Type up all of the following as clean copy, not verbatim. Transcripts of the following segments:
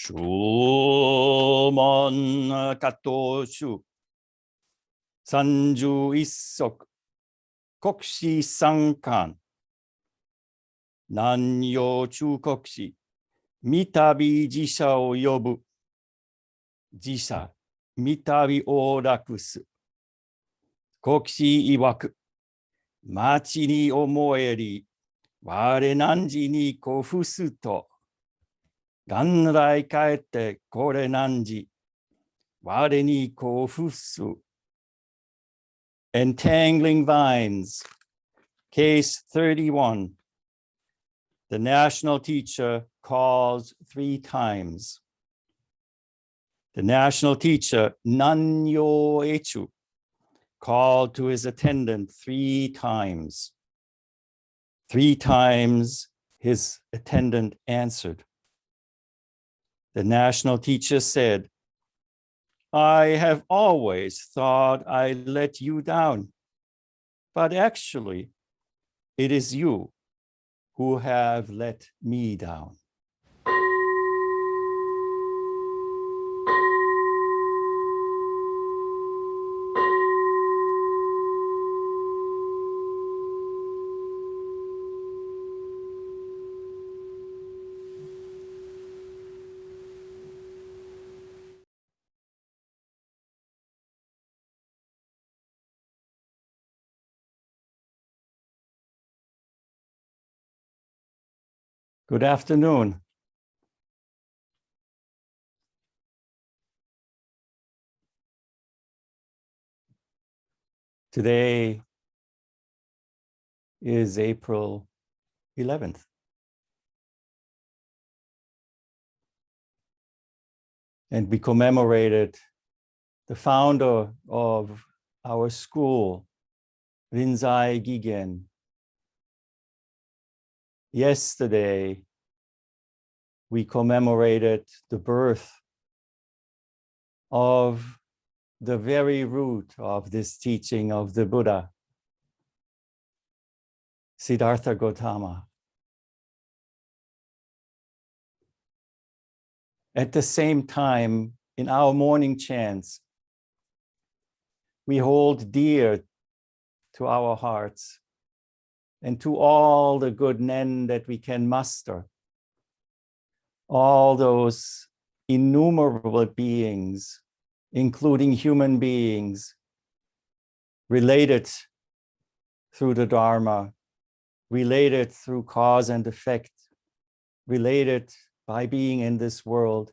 주문 가토슈 산주일석 국시상간 난요주국시 미타비 지샤오 요부 지샤 미타비 오라쿠스 국시 이와쿠 마치に思えり我汝にこふすと元来帰ってこれ汝我にこふす Entangling Vines, Case 31. The national teacher calls 3 times. The national teacher, Nanyo Echu, called to his attendant 3 times. 3 times his attendant answered. The national teacher said, I have always thought I let you down, but actually, it is you who have let me down. Good afternoon. Today is April 11th. And we commemorated the founder of our school, Rinzai Gigen. Yesterday, we commemorated the birth of the very root of this teaching of the Buddha, Siddhartha Gautama. At the same time, in our morning chants, we hold dear to our hearts and to all the good nen that we can muster, all those innumerable beings, including human beings, related through the Dharma, related through cause and effect, related by being in this world,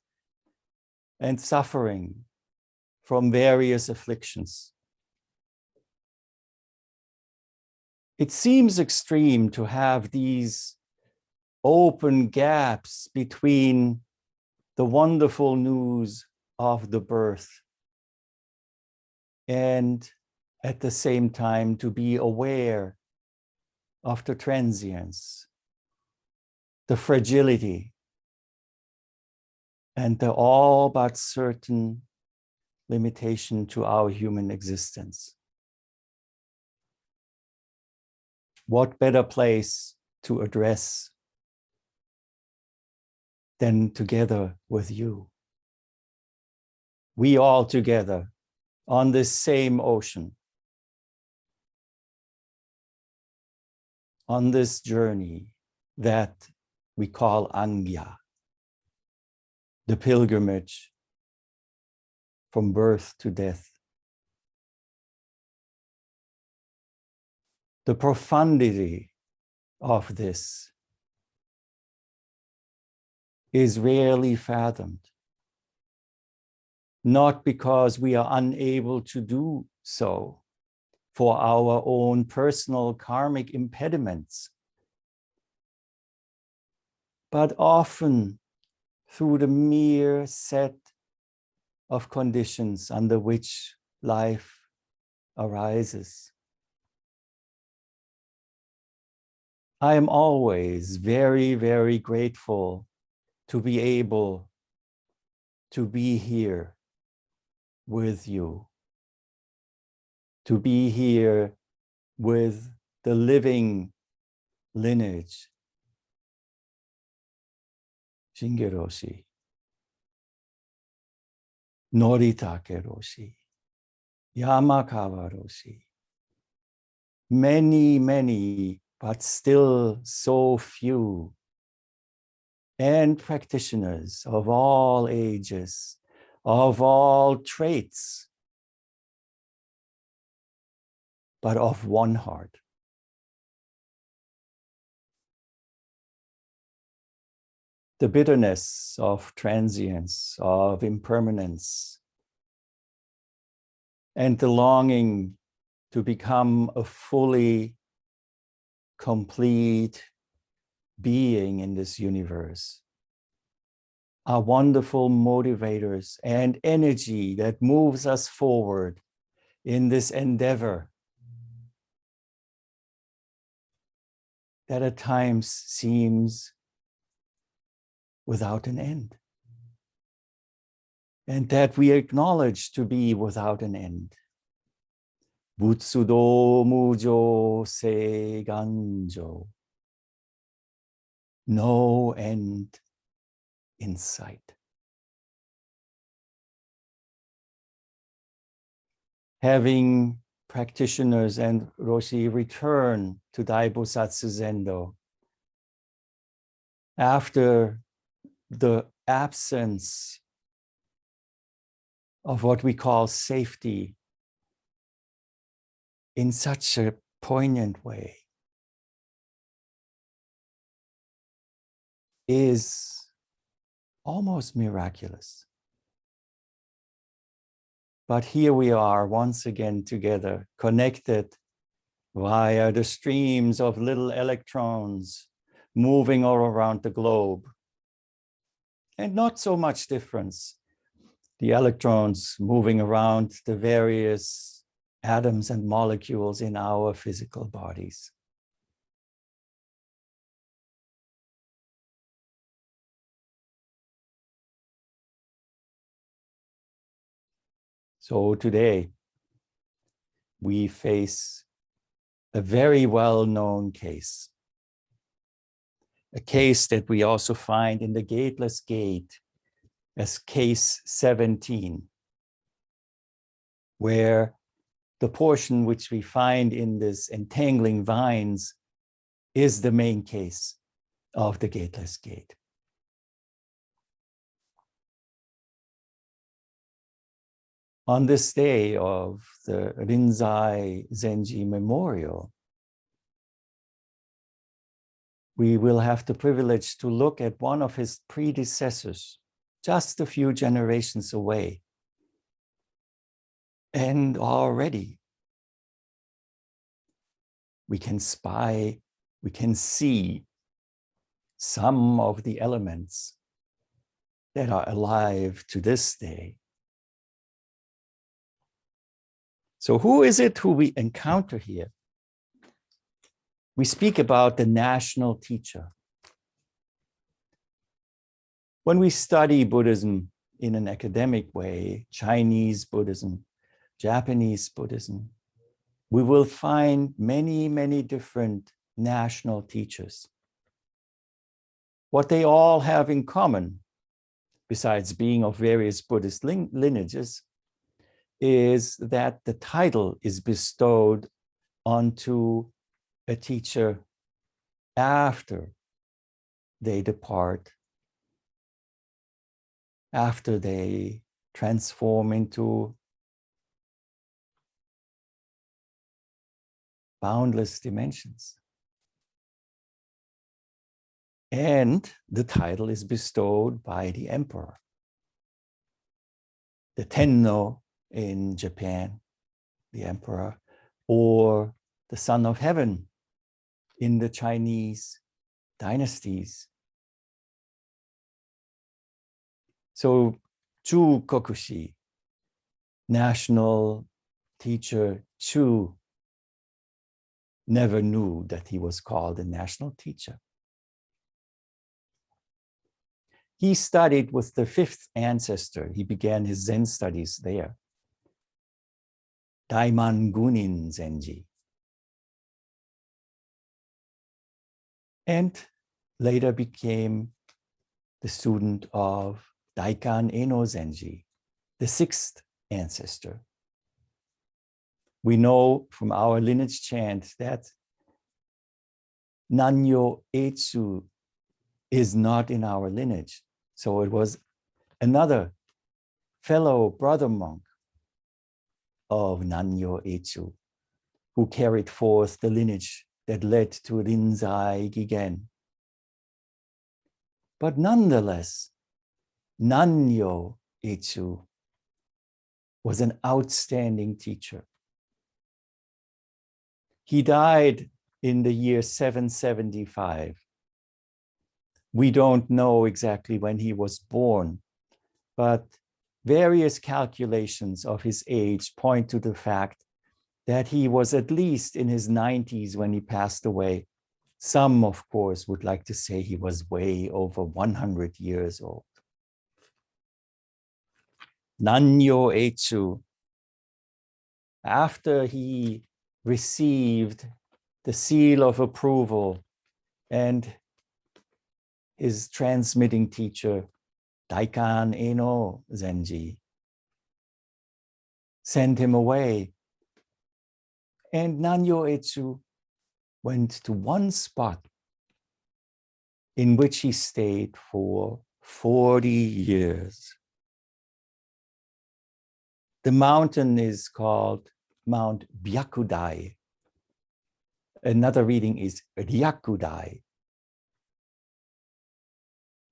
and suffering from various afflictions. It seems extreme to have these open gaps between the wonderful news of the birth and at the same time to be aware of the transience, the fragility, and the all but certain limitation to our human existence. What better place to address than together with you? We all together on this same ocean, on this journey that we call Angya, the pilgrimage from birth to death. The profundity of this is rarely fathomed, not because we are unable to do so for our own personal karmic impediments, but often through the mere set of conditions under which life arises. I am always very, very grateful to be able to be here with you, to be here with the living lineage, Chigan Roshi, Noritake Roshi, Yamakawa Roshi. Many, many, but still so few. And practitioners of all ages, of all traits, but of one heart. The bitterness of transience, of impermanence, and the longing to become a fully complete being in this universe are wonderful motivators and energy that moves us forward in this endeavor that at times seems without an end, and that we acknowledge to be without an end. Butsudo mujo se ganjo. No end in sight. Having practitioners and Roshi return to Daibosatsu Zendo after the absence of what we call safety in such a poignant way is almost miraculous. But here we are once again together, connected via the streams of little electrons moving all around the globe. And not so much difference. The electrons moving around the various atoms and molecules in our physical bodies. So today, we face a very well-known case, a case that we also find in the Gateless Gate as case 17, where the portion which we find in this Entangling Vines is the main case of the Gateless Gate. On this day of the Rinzai Zenji Memorial, we will have the privilege to look at one of his predecessors, just a few generations away. And already we can spy, we can see some of the elements that are alive to this day. So who is it who we encounter here? We speak about the national teacher. When we study Buddhism in an academic way, Chinese Buddhism, Japanese Buddhism, we will find many, many different national teachers. What they all have in common, besides being of various Buddhist lineages, is that the title is bestowed onto a teacher after they depart, after they transform into boundless dimensions. And the title is bestowed by the emperor. The Tenno in Japan, the emperor, or the son of heaven in the Chinese dynasties. So Chu Kokushi, national teacher Chu, never knew that he was called a national teacher. He studied with the fifth ancestor. He began his Zen studies there. Daiman Gunin Zenji. And later became the student of Daikan Eno Zenji, the sixth ancestor. We know from our lineage chant that Nanyo Etsu is not in our lineage. So it was another fellow brother monk of Nanyo Etsu who carried forth the lineage that led to Rinzai Gigen. But nonetheless, Nanyo Etsu was an outstanding teacher. He died in the year 775. We don't know exactly when he was born, but various calculations of his age point to the fact that he was at least in his 90s when he passed away. Some, of course, would like to say he was way over 100 years old. Nanyo Etsu, after he received the seal of approval and his transmitting teacher, Daikan Eno Zenji, sent him away. And Nanyo Etsu went to one spot in which he stayed for 40 years. The mountain is called Mount Byakudai. Another reading is Ryakudai.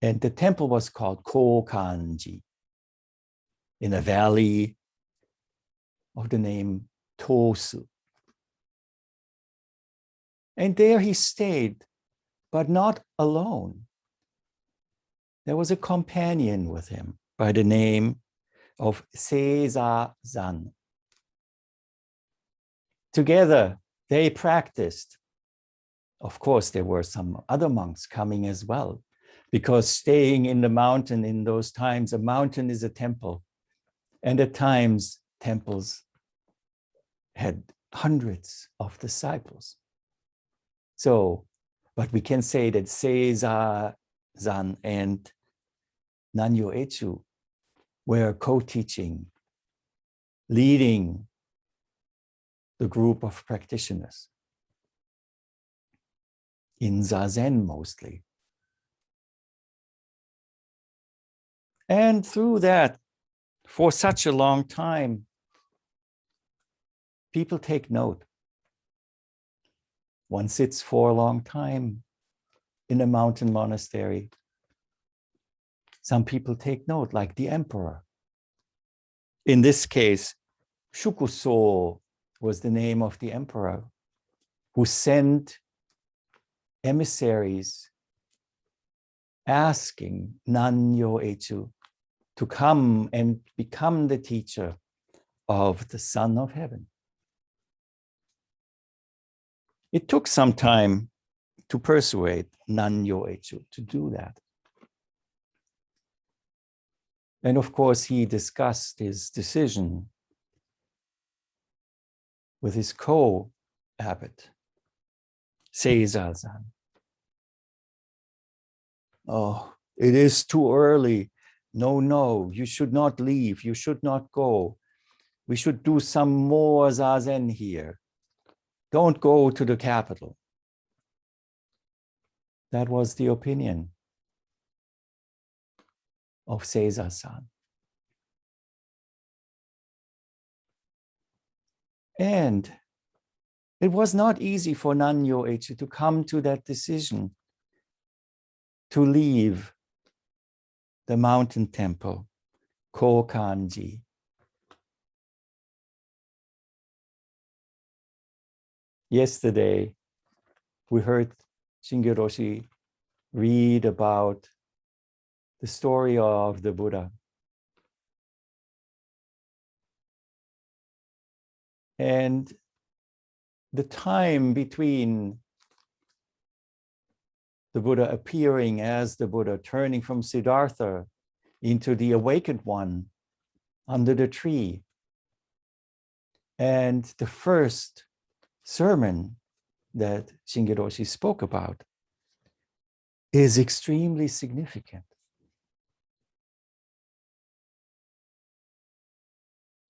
And the temple was called Kokanji in a valley of the name Tosu. And there he stayed, but not alone. There was a companion with him by the name of Seiza-zan. Together, they practiced. Of course, there were some other monks coming as well, because staying in the mountain in those times, a mountain is a temple. And at times, temples had hundreds of disciples. So, but we can say that Seiza-zan and Nanyo Etsu were co-teaching, leading the group of practitioners in Zazen mostly. And through that, for such a long time, people take note. One sits for a long time in a mountain monastery. Some people take note, like the emperor. In this case, Shukuso was the name of the emperor who sent emissaries asking Nanyo Etsu to come and become the teacher of the Son of Heaven. It took some time to persuade Nanyo Etsu to do that. And of course, he discussed his decision with his co-abbot, Seiza-zan. Oh, it is too early. No, you should not leave. You should not go. We should do some more zazen here. Don't go to the capital. That was the opinion of Seiza-san. And it was not easy for Nanyo Etsu to come to that decision to leave the mountain temple, Kokanji. Yesterday, we heard Chigan Roshi read about the story of the Buddha. And the time between the Buddha appearing as the Buddha, turning from Siddhartha into the awakened one under the tree, and the first sermon that Chigan Roshi spoke about is extremely significant.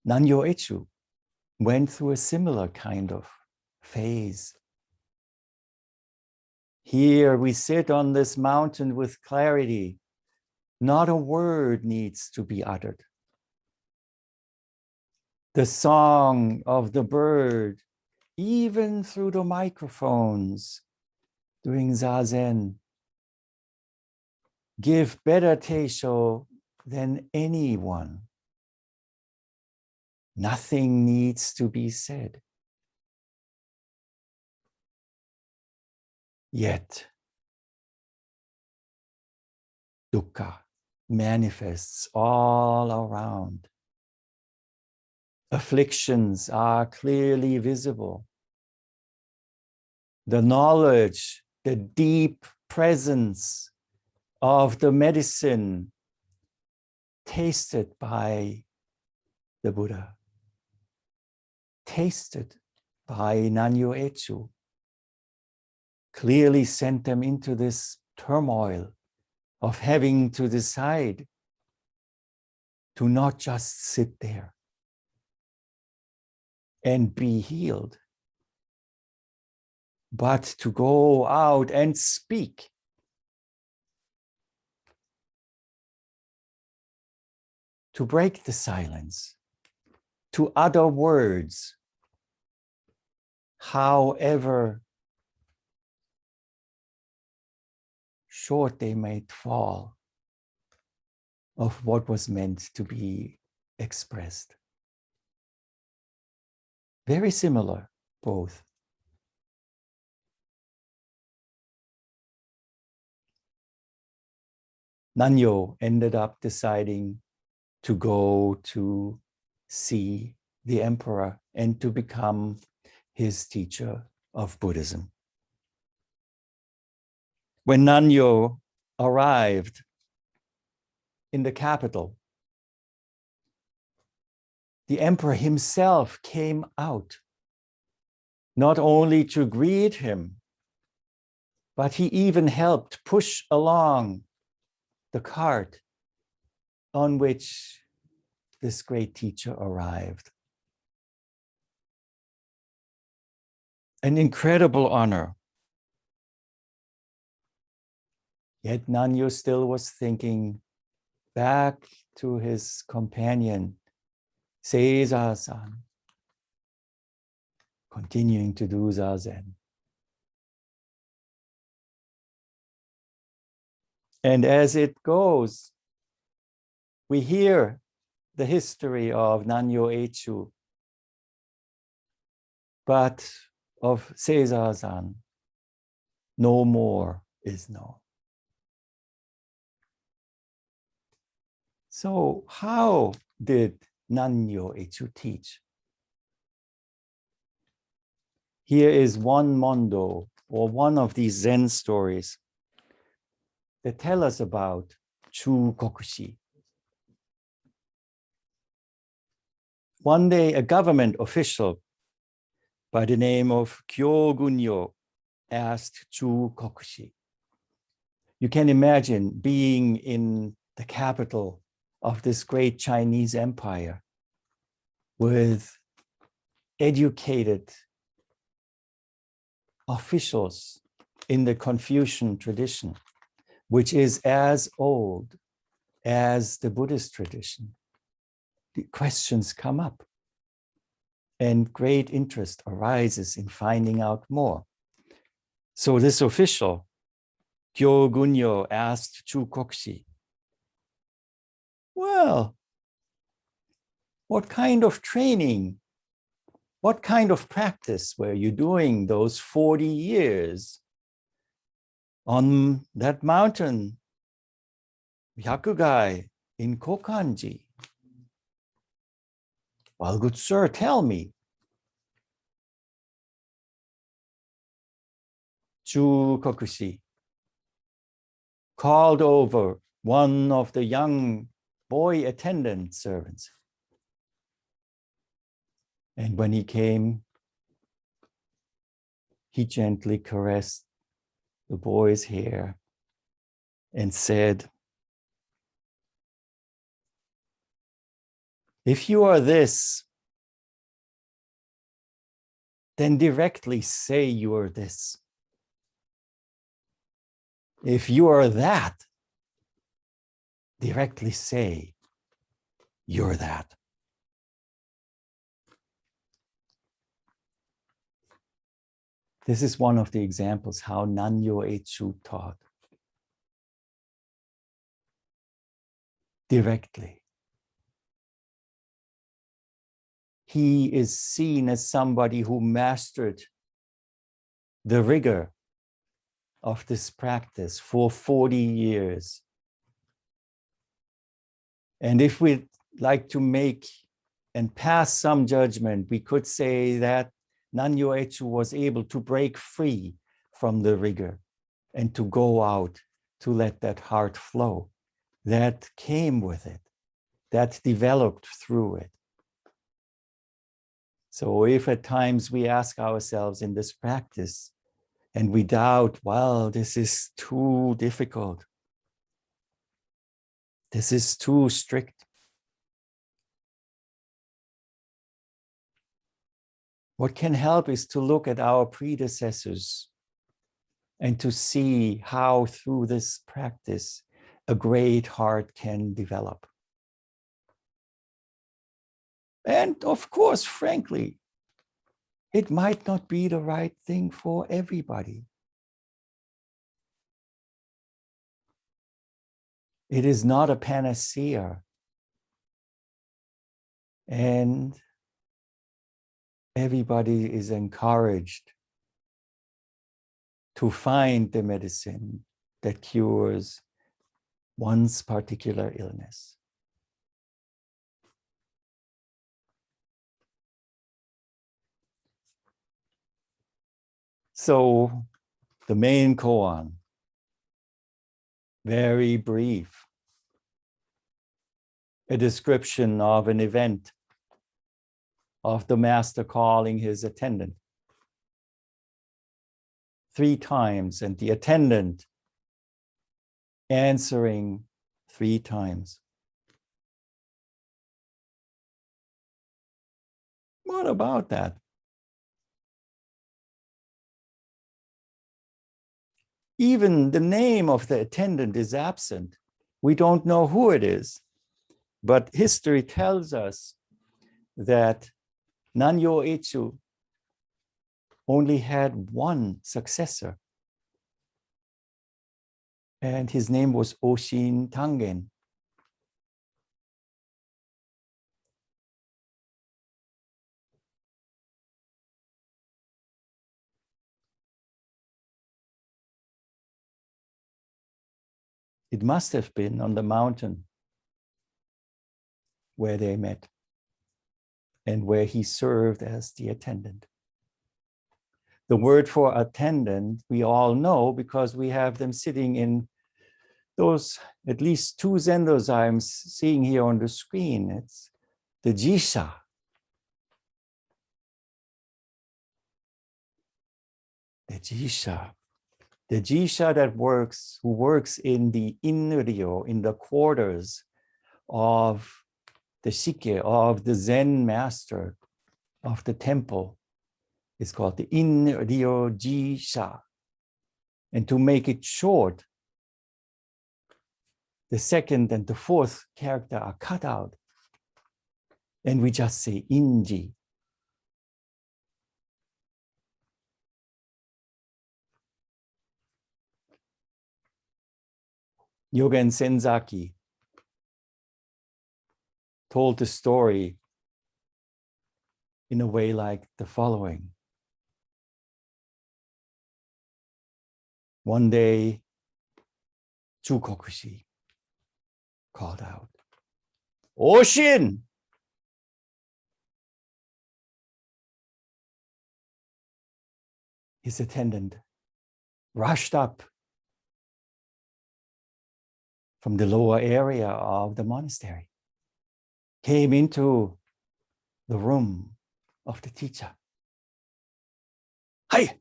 Nanyo Echu went through a similar kind of phase. Here we sit on this mountain with clarity. Not a word needs to be uttered. The song of the bird, even through the microphones during Zazen, give better Teisho than anyone. Nothing needs to be said. Yet, dukkha manifests all around. Afflictions are clearly visible. The knowledge, the deep presence of the medicine tasted by the Buddha, tasted by Nanyo Echu, clearly sent them into this turmoil of having to decide to not just sit there and be healed, but to go out and speak. To break the silence, to utter words, however short they might fall of what was meant to be expressed. Very similar, both. Nanyo ended up deciding to go to see the emperor and to become his teacher of Buddhism. When Nanyo arrived in the capital, the emperor himself came out, not only to greet him, but he even helped push along the cart on which this great teacher arrived. An incredible honor. Yet Nanyo still was thinking back to his companion, Seiza-san, continuing to do Zazen. And as it goes, we hear the history of Nanyo Echu, but of Seiza-san, no more is known. So how did Nanyo Echu teach? Here is one mondo, or one of these Zen stories that tell us about Chu Kokushi. One day, a government official by the name of Kyogunyo asked Chu Kokushi. You can imagine being in the capital of this great Chinese empire with educated officials in the Confucian tradition, which is as old as the Buddhist tradition. The questions come up and great interest arises in finding out more. So this official, Kyogunyo, asked Chu Kokushi, well, what kind of training, what kind of practice were you doing those 40 years on that mountain, Hyakugai in Kokanji? Well, good sir, tell me. Chu Kokushi called over one of the young boy attendant servants. And when he came, he gently caressed the boy's hair and said, If you are this, then directly say you are this. If you are that, directly say you're that. This is one of the examples how Nanyo Eichu taught. Directly. He is seen as somebody who mastered the rigor of this practice for 40 years. And if we'd like to make and pass some judgment, we could say that Nanyo Eichu was able to break free from the rigor and to go out, to let that heart flow. That came with it, that developed through it. So if at times we ask ourselves in this practice and we doubt, well, this is too difficult, this is too strict, what can help is to look at our predecessors and to see how through this practice a great heart can develop. And of course, frankly, it might not be the right thing for everybody. It is not a panacea. And everybody is encouraged to find the medicine that cures one's particular illness. So the main koan, very brief, a description of an event of the master calling his attendant 3 times and the attendant answering 3 times. What about that? Even the name of the attendant is absent. We don't know who it is, but history tells us that Nanyo Eichu only had 1 successor, and his name was Oshin Tangen. It must have been on the mountain where they met and where he served as the attendant. The word for attendant, we all know because we have them sitting in those at least 2 zendos I'm seeing here on the screen. It's the jisha. The jisha. The jisha that who works in the inryo, in the quarters of the shike, of the Zen master of the temple, is called the inryo jisha. And to make it short, the 2nd and the 4th character are cut out. And we just say inji. Yogen Senzaki told the story in a way like the following. One day, Chukokushi called out, "Oshin!" His attendant rushed up from the lower area of the monastery, came into the room of the teacher. Hi!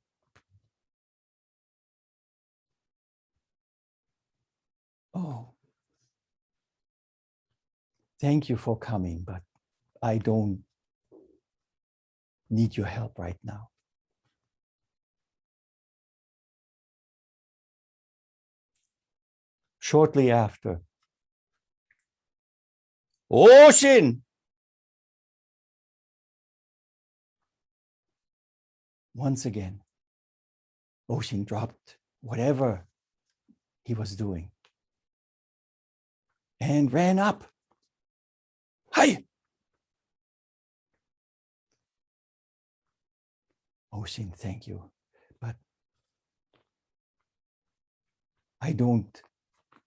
Oh, thank you for coming, but I don't need your help right now. Shortly after, Oshin! Once again, Oshin dropped whatever he was doing and ran up. Hi! Oshin, thank you, but I don't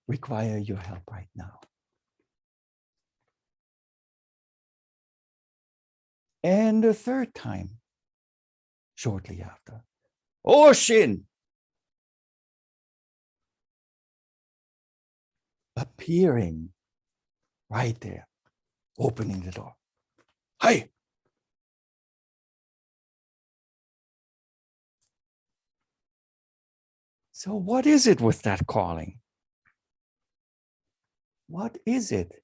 require your help right now. And the third time, shortly after, Oshin! Appearing right there, opening the door. Hi! So what is it with that calling? What is it?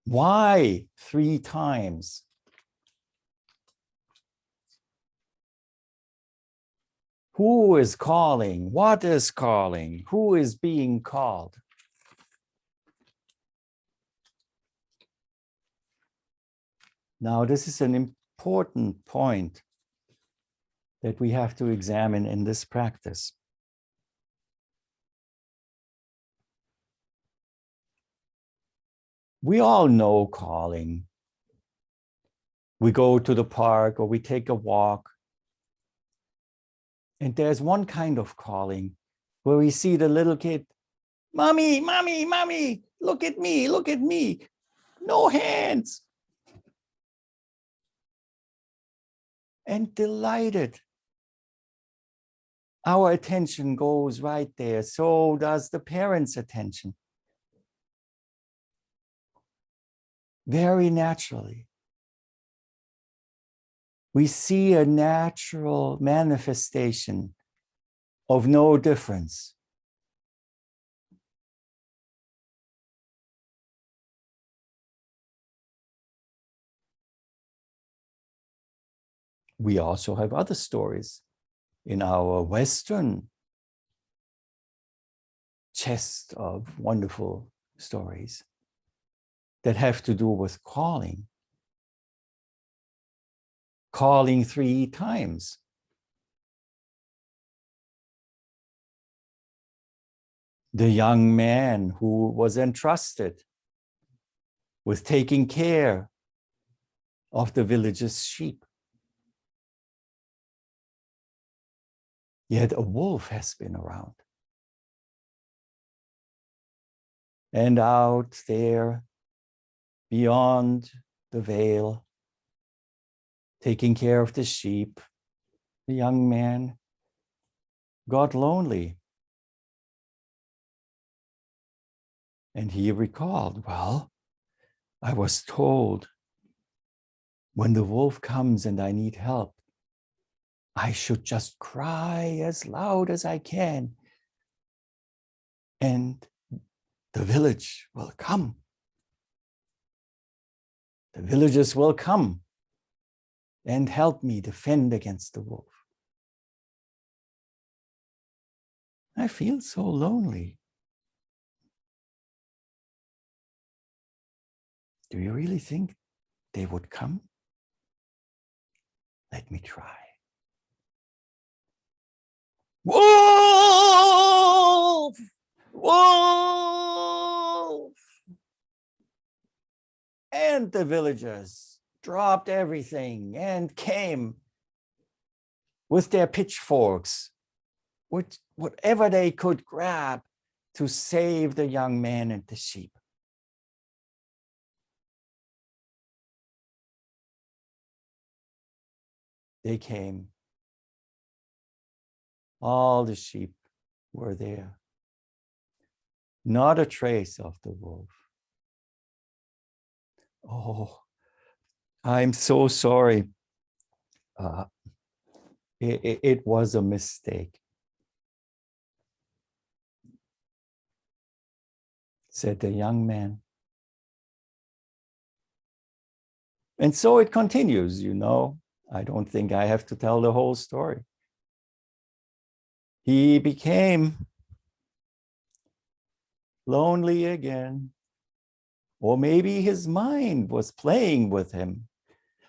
Why 3 times? Who is calling? What is calling? Who is being called? Now, this is an important point that we have to examine in this practice. We all know calling. We go to the park or we take a walk. And there's one kind of calling where we see the little kid, mommy, mommy, mommy, look at me, no hands. And delighted. Our attention goes right there. So does the parents' attention. Very naturally. We see a natural manifestation of no difference. We also have other stories in our Western chest of wonderful stories that have to do with calling. Calling 3 times. The young man who was entrusted with taking care of the village's sheep. Yet a wolf has been around. And out there, beyond the veil, taking care of the sheep, the young man got lonely. And he recalled, well, I was told when the wolf comes and I need help, I should just cry as loud as I can. And the village will come. The villagers will come and help me defend against the wolf. I feel so lonely. Do you really think they would come? Let me try. Wolf! Wolf! And the villagers dropped everything and came with their pitchforks, with whatever they could grab to save the young man and the sheep. They came. All the sheep were there. Not a trace of the wolf. Oh, I'm so sorry. It was a mistake, said the young man. And so it continues, you know. I don't think I have to tell the whole story. He became lonely again, or maybe his mind was playing with him.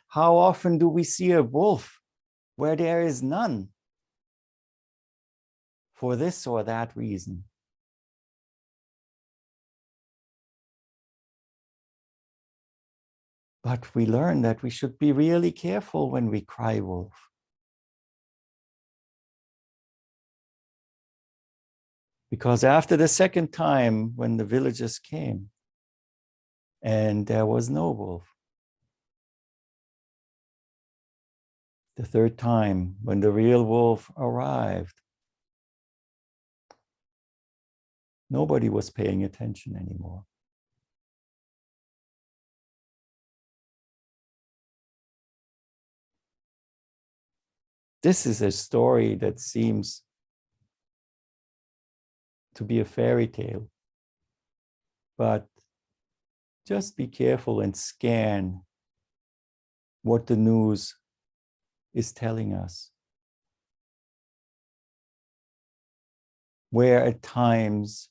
How often do we see a wolf where there is none for this or that reason? But we learn that we should be really careful when we cry wolf. Because after the second time, when the villagers came and there was no wolf, the third time, when the real wolf arrived, nobody was paying attention anymore. This is a story that seems to be a fairy tale, but just be careful and scan what the news is telling us. Where at times,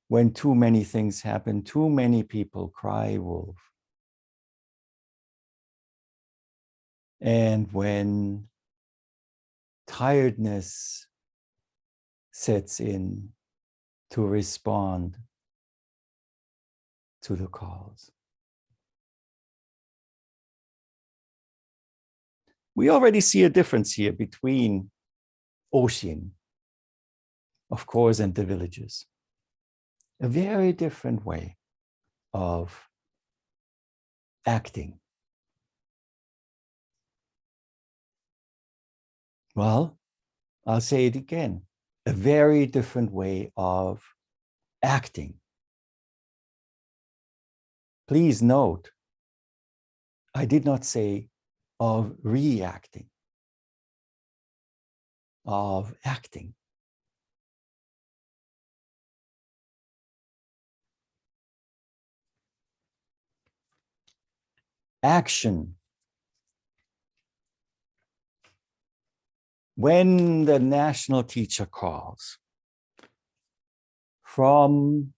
when too many things happen, too many people cry wolf. And when tiredness sets in to respond to the calls. We already see a difference here between Oshin, of course, and the villages. A very different way of acting. Well, I'll say it again. A very different way of acting. Please note, I did not say of reacting, of acting. Action. When the national teacher calls from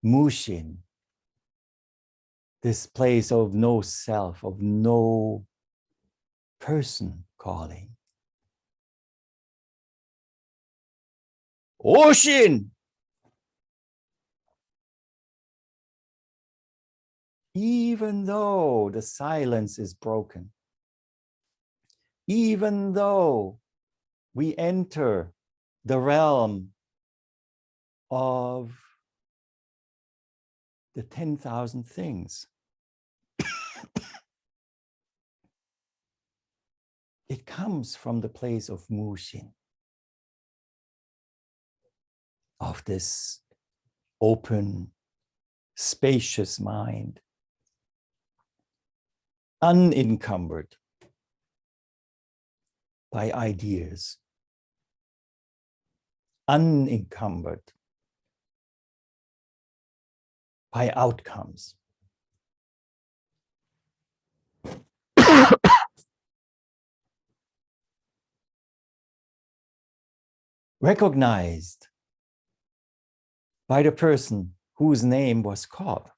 Mushin, this place of no self, of no person calling. Oshin! Even though the silence is broken, even though we enter the realm of the 10,000 things, it comes from the place of Mushin, of this open, spacious mind, unencumbered by ideas, unencumbered by outcomes. Recognized by the person whose name was called,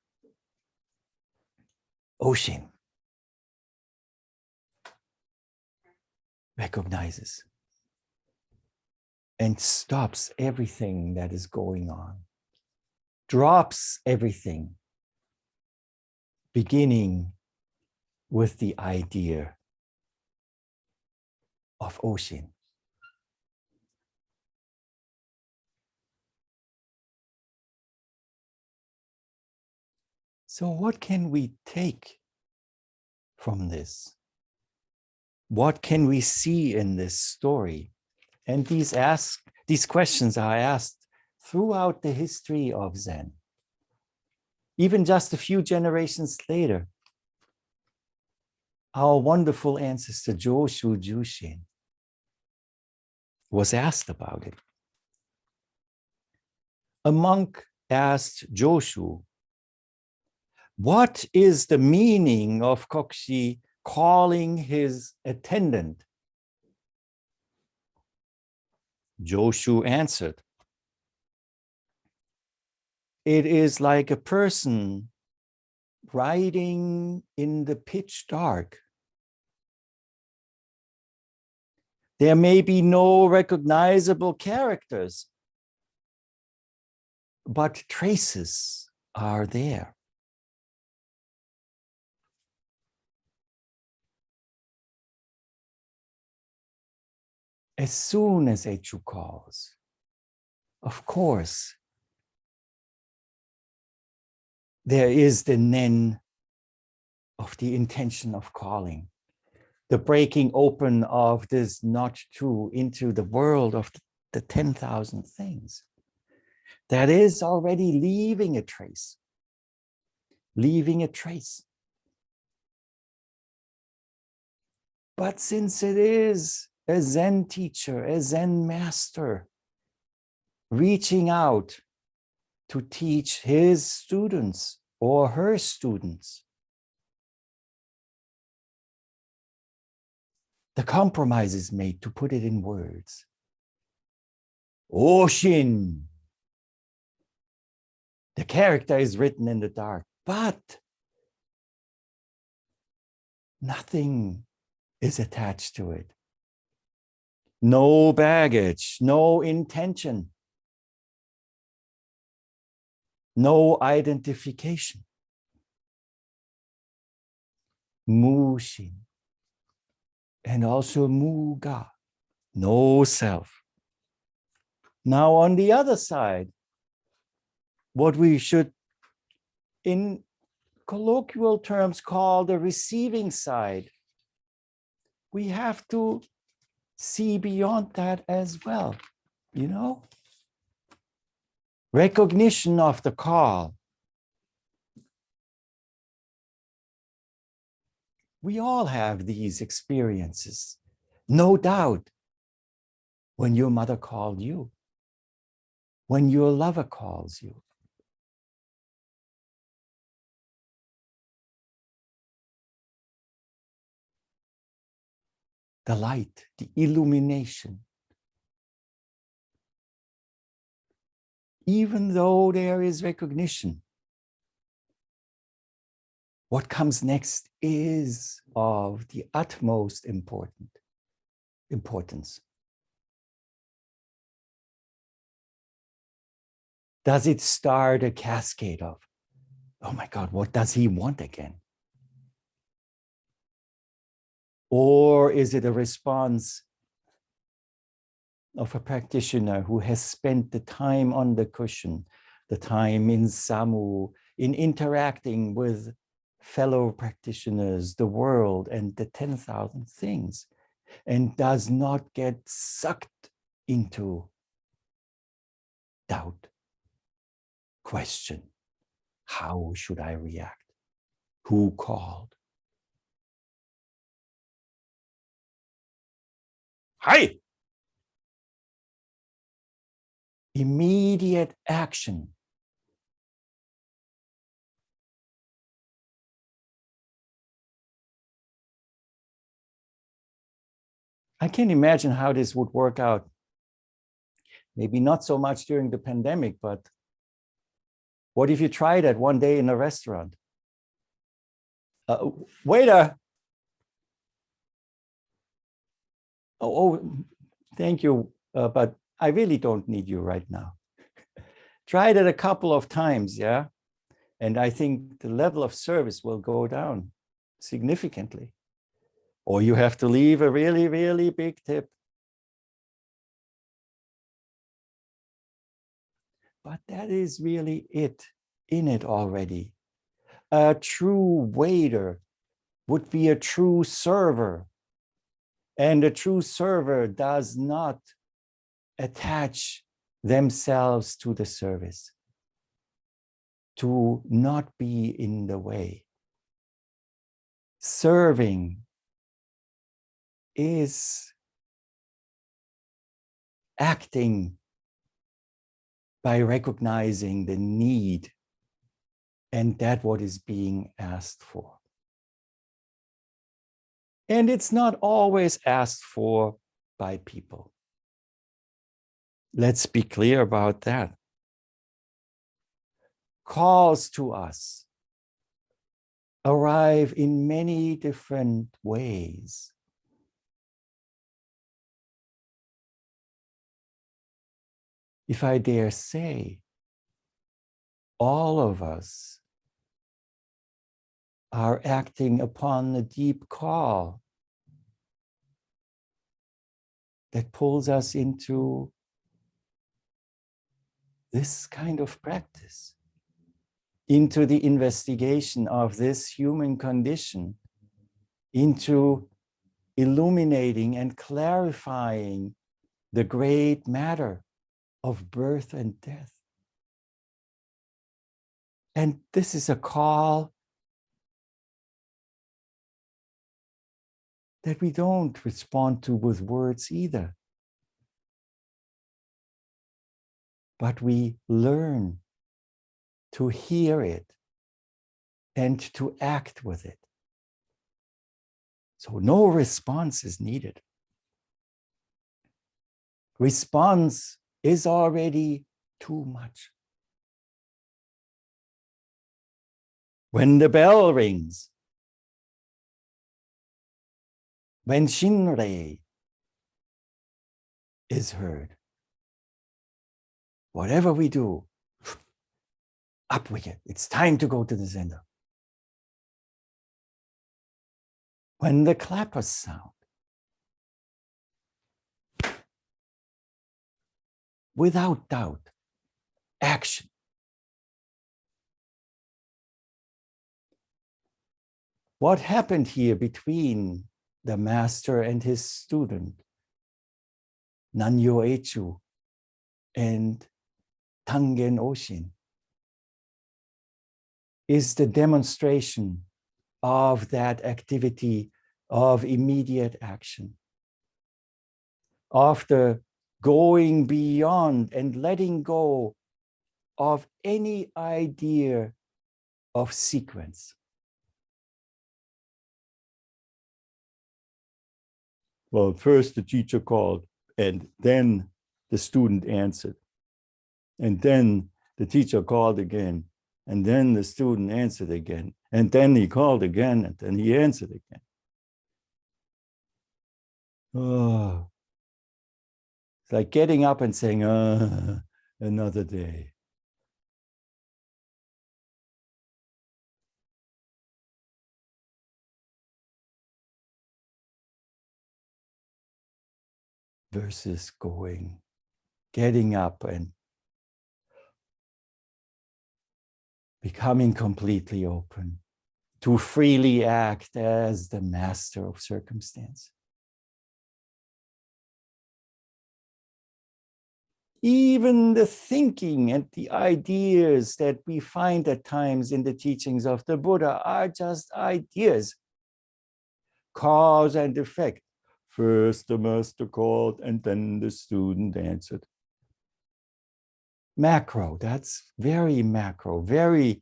Oshin. Recognizes and stops everything that is going on, drops everything, beginning with the idea of Oshin. So what can we take from this? What can we see in this story? And these questions are asked throughout the history of Zen. Even just a few generations later, our wonderful ancestor Joshu Jushin was asked about it. A monk asked Joshu, What is the meaning of Kokshi calling his attendant? Joshu answered, it is like a person riding in the pitch dark. There may be no recognizable characters, but traces are there. As soon as Echu calls, of course, there is the nen of the intention of calling, the breaking open of this not true into the world of the 10,000 things. That is already leaving a trace, leaving a trace. But since it is a Zen teacher, a Zen master, reaching out to teach his students or her students, the compromise is made to put it in words. Oshin. The character is written in the dark, but nothing is attached to it. No baggage, no intention, no identification. Mushin. And also muga, no self. Now on the other side, what we should in colloquial terms call the receiving side, we have to see beyond that as well, you know? Recognition of the call. We all have these experiences, no doubt, when your mother called you, when your lover calls you. The light, the illumination. Even though there is recognition, what comes next is of the utmost importance. Does it start a cascade of, oh my God, what does he want again? Or is it a response of a practitioner who has spent the time on the cushion, the time in Samu, in interacting with fellow practitioners, the world, and the 10,000 things, and does not get sucked into doubt, question, how should I react? Who called? Hi! Immediate action. I can imagine how this would work out. Maybe not so much during the pandemic, but what if you try that one day in a restaurant? Waiter! Oh, thank you, but I really don't need you right now. Try that a couple of times, yeah? And I think the level of service will go down significantly. Or you have to leave a really, really big tip. But that is really it, in it already. A true waiter would be a true server. And a true server does not attach themselves to the service, to not be in the way. Serving is acting by recognizing the need And that's what is being asked for. And it's not always asked for by people. Let's be clear about that. Calls to us arrive in many different ways. If I dare say, all of us are acting upon the deep call that pulls us into this kind of practice, into the investigation of this human condition, into illuminating and clarifying the great matter of birth and death. And this is a call that we don't respond to with words either, but we learn to hear it and to act with it. So no response is needed. Response is already too much. When the bell rings, when Shinrei is heard, whatever we do, up with it. It's time to go to the center. When the clappers sound, without doubt, action. What happened here between the master and his student, Nanyo Echu and Tangen Oshin, is the demonstration of that activity of immediate action. After going beyond and letting go of any idea of sequence. Well, first the teacher called, and then the student answered. And then the teacher called again, and then the student answered again. And then he called again, and then he answered again. Oh, it's like getting up and saying, another day. Versus getting up and becoming completely open to freely act as the master of circumstance. Even the thinking and the ideas that we find at times in the teachings of the Buddha are just ideas. Cause and effect. First the master called and then the student answered. Macro, that's very macro, very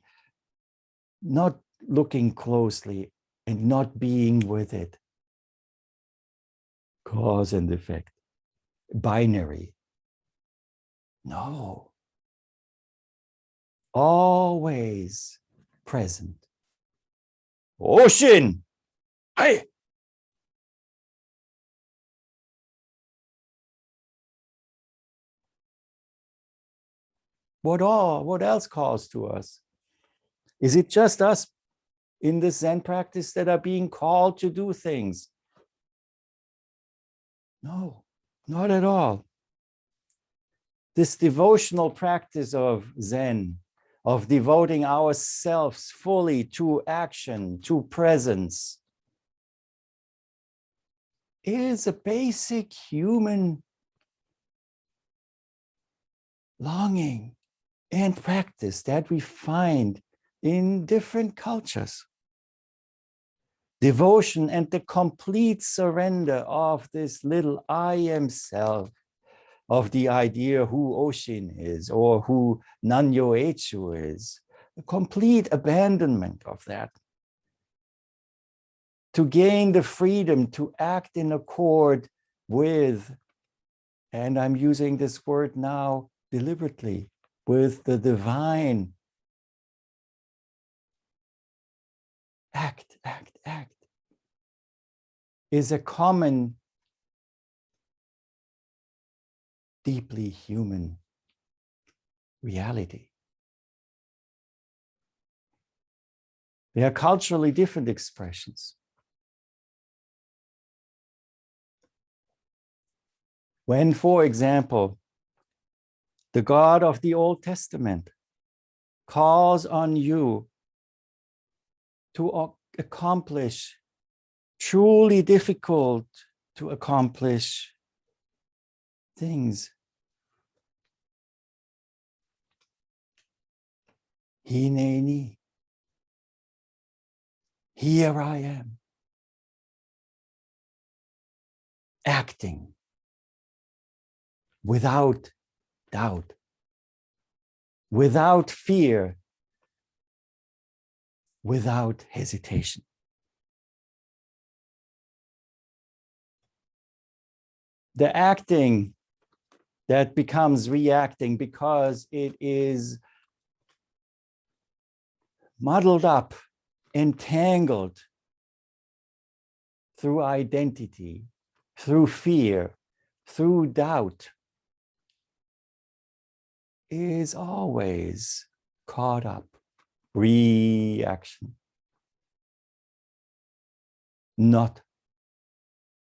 not looking closely and not being with it. Cause and effect. Binary. No. Always present. Oshin! Hey! What else calls to us? Is it just us in the Zen practice that are being called to do things? No, not at all. This devotional practice of Zen, of devoting ourselves fully to action, to presence, is a basic human longing and practice that we find in different cultures. Devotion and the complete surrender of this little I am self, of the idea who Oshin is or who Nanyo Echu is, a complete abandonment of that, to gain the freedom to act in accord with, and I'm using this word now deliberately, with the divine. Act, act, act is a common, deeply human reality. They are culturally different expressions. When, for example, the God of the Old Testament calls on you to accomplish truly difficult to accomplish things, Hineni, here I am, acting without doubt, without fear, without hesitation. The acting that becomes reacting because it is muddled up, entangled through identity, through fear, through doubt, is always caught up. Reaction. Not,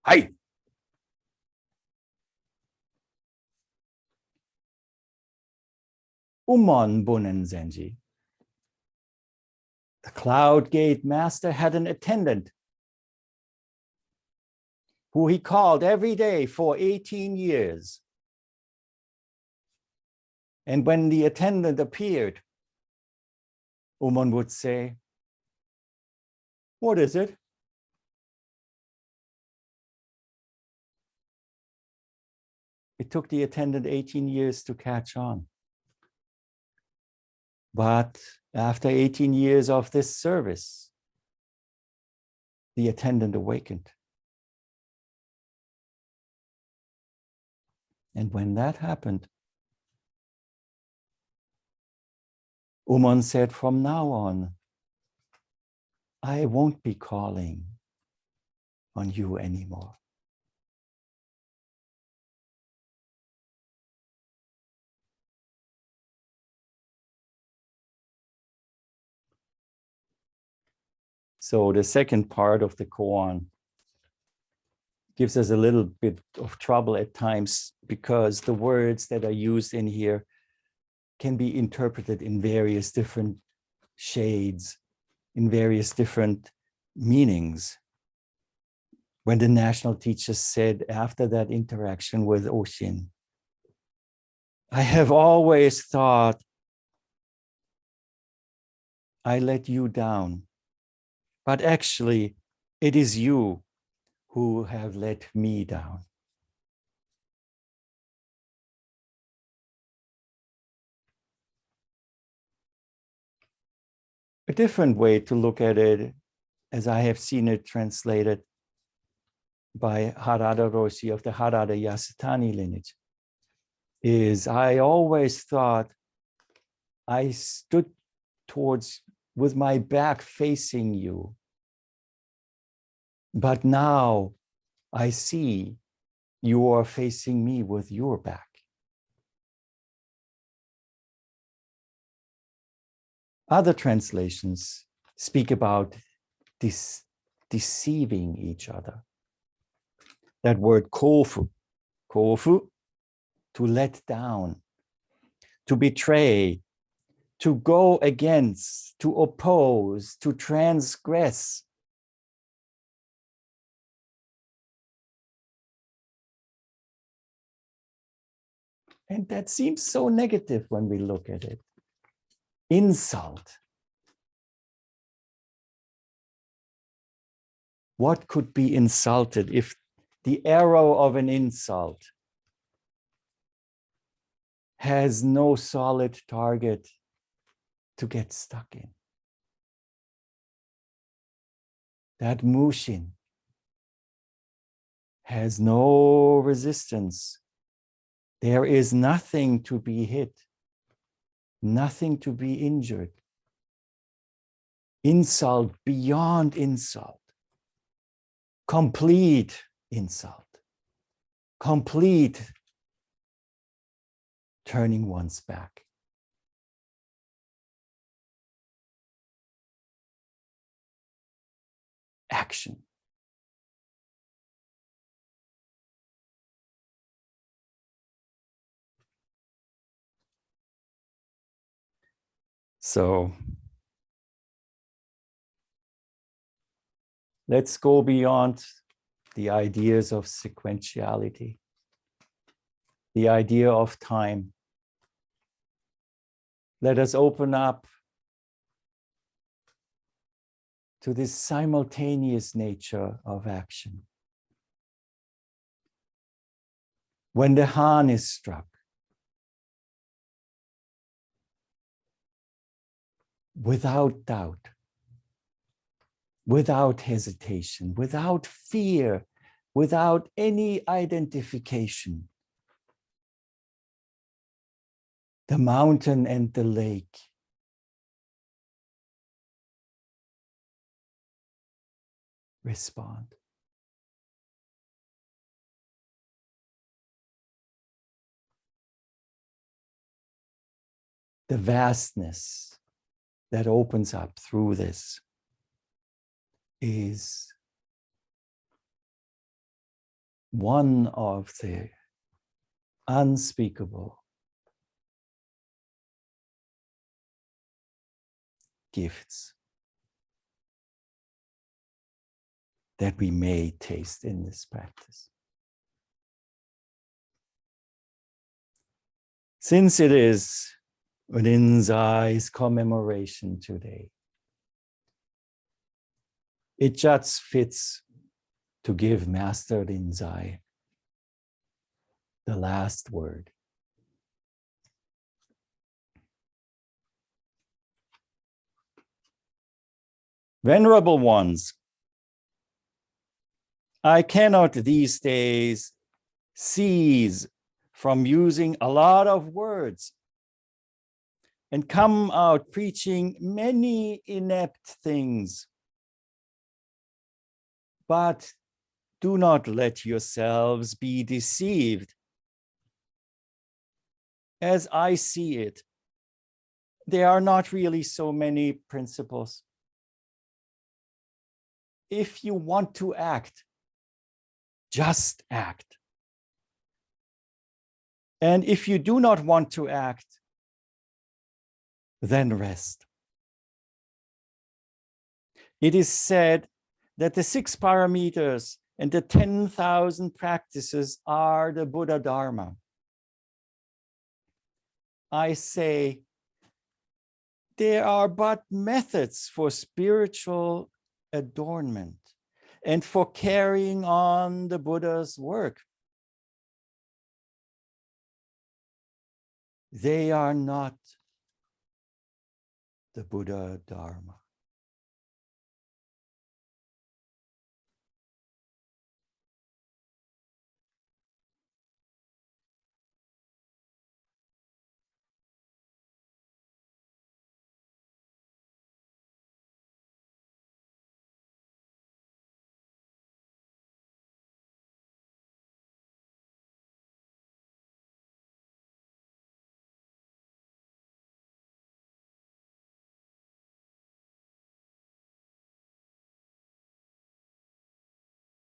hi. Umon Bunen Zenji. The Cloud Gate Master had an attendant who he called every day for 18 years. And when the attendant appeared, Umon would say, "What is it?" It took the attendant 18 years to catch on. But after 18 years of this service, the attendant awakened. And when that happened, Umon said, "From now on, I won't be calling on you anymore." So the second part of the koan gives us a little bit of trouble at times because the words that are used in here can be interpreted in various different shades, in various different meanings. When the national teacher said after that interaction with Oshin, "I have always thought I let you down, but actually it is you who have let me down." A different way to look at it, as I have seen it translated by Harada Roshi of the Harada Yasutani lineage, is I always thought I stood towards with my back facing you, but now I see you are facing me with your back. Other translations speak about deceiving each other. That word kofu, to let down, to betray, to go against, to oppose, to transgress. And that seems so negative when we look at it. Insult. What could be insulted if the arrow of an insult has no solid target to get stuck in. That mushin has no resistance. There is nothing to be hit, nothing to be injured. Insult beyond insult. Complete insult. Complete turning one's back. Action. So let's go beyond the ideas of sequentiality, the idea of time. Let us open up to this simultaneous nature of action. When the Han is struck, without doubt, without hesitation, without fear, without any identification, the mountain and the lake respond. The vastness that opens up through this is one of the unspeakable gifts that we may taste in this practice. Since it is Rinzai's commemoration today, it just fits to give Master Rinzai the last word. Venerable ones, I cannot these days cease from using a lot of words and come out preaching many inept things. But do not let yourselves be deceived. As I see it, there are not really so many principles. If you want to act, just act. And if you do not want to act, then rest. It is said that the 6 parameters and the 10,000 practices are the Buddha Dharma. I say, there are but methods for spiritual adornment and for carrying on the Buddha's work. They are not the Buddha Dharma.